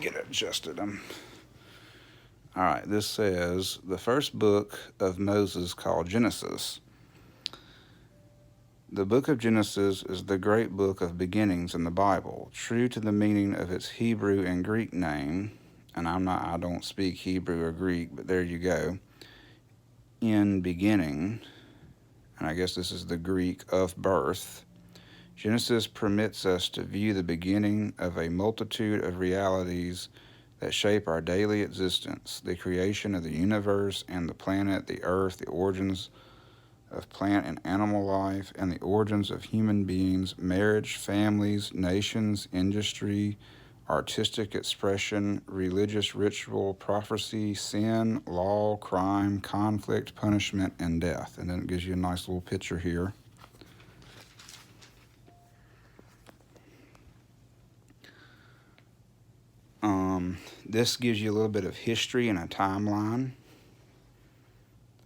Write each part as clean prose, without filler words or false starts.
get adjusted. All right, this says the first book of Moses called Genesis. The book of Genesis is the great book of beginnings in the Bible, true to the meaning of its Hebrew and Greek name. And I don't speak Hebrew or Greek, but there you go. In beginning, and I guess this is the Greek of birth. Genesis permits us to view the beginning of a multitude of realities that shape our daily existence, the creation of the universe and the planet, the earth, the origins of plant and animal life, and the origins of human beings, marriage, families, nations, industry, artistic expression, religious ritual, prophecy, sin, law, crime, conflict, punishment, and death. And then it gives you a nice little picture here. This gives you a little bit of history and a timeline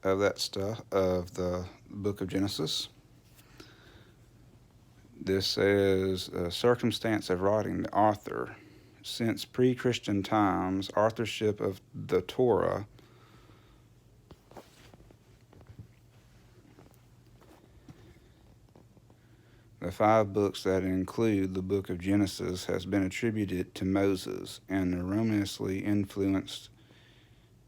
of that stuff, of the book of Genesis. This says, circumstance of writing, the author. Since pre-Christian times, authorship of the Torah the 5 books that include the book of Genesis has been attributed to Moses, an enormously influenced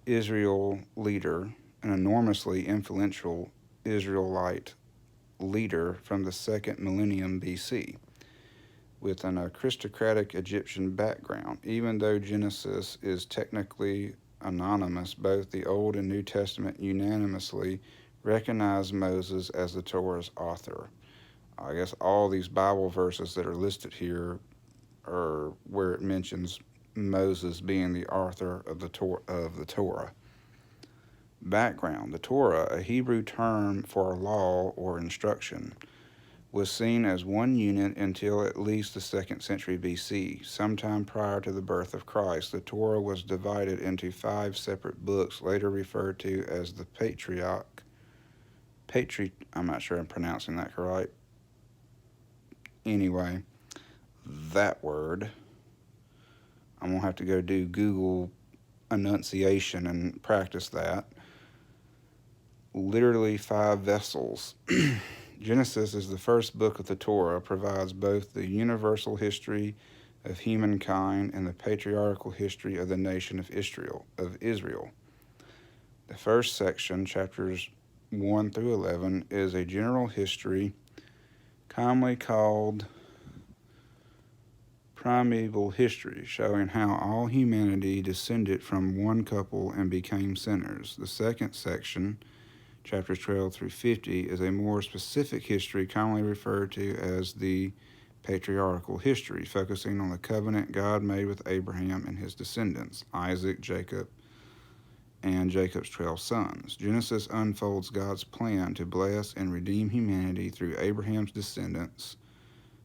Israel leader, an enormously influential Israelite leader from the 2nd millennium BC, with an aristocratic Egyptian background. Even though Genesis is technically anonymous, both the Old and New Testament unanimously recognize Moses as the Torah's author. I guess all these Bible verses that are listed here are where it mentions Moses being the author of the Torah. Background: the Torah, a Hebrew term for law or instruction, was seen as one unit until at least the 2nd century BC. Sometime prior to the birth of Christ, the Torah was divided into 5 separate books, later referred to as the I'm not sure I'm pronouncing that correct. Anyway, that word, I'm going to have to go do Google enunciation and practice that. Literally 5 vessels. Genesis is the first book of the Torah, provides both the universal history of humankind and the patriarchal history of the nation of Israel. The first section, chapters 1 through 11, is a general history commonly called primeval history, showing how all humanity descended from one couple and became sinners. The second section, chapters 12 through 50, is a more specific history commonly referred to as the patriarchal history, focusing on the covenant God made with Abraham and his descendants, Isaac, Jacob, and Jacob's 12 sons. Genesis unfolds God's plan to bless and redeem humanity through Abraham's descendants.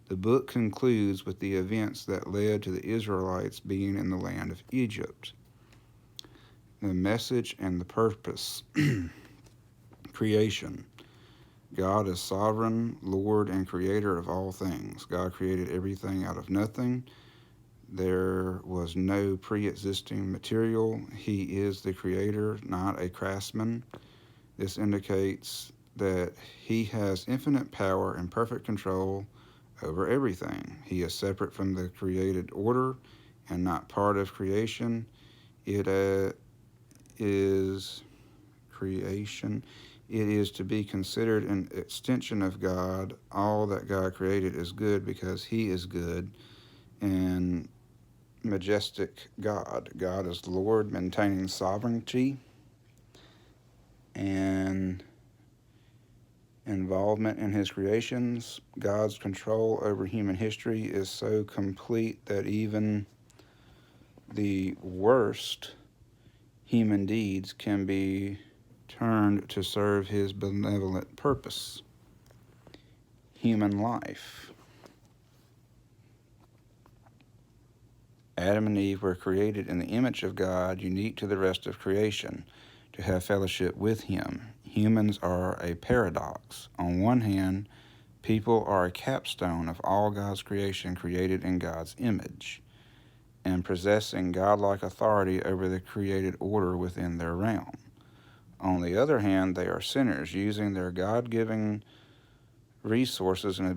The book concludes with the events that led to the Israelites being in the land of Egypt. The message and the purpose. Creation. God is sovereign, Lord, and creator of all things. God created everything out of nothing. There was no pre-existing material. He is the creator, not a craftsman. This indicates that he has infinite power and perfect control over everything. He is separate from the created order and not part of creation. It is creation. It is to be considered an extension of God. All that God created is good because he is good and majestic God. God is Lord, maintaining sovereignty and involvement in his creations. God's control over human history is so complete that even the worst human deeds can be turned to serve his benevolent purpose. Human life. Adam and Eve were created in the image of God, unique to the rest of creation, to have fellowship with him. Humans are a paradox. On one hand, people are a capstone of all God's creation, created in God's image. and possessing godlike authority over the created order within their realm. On the other hand, they are sinners, using their God-given resources and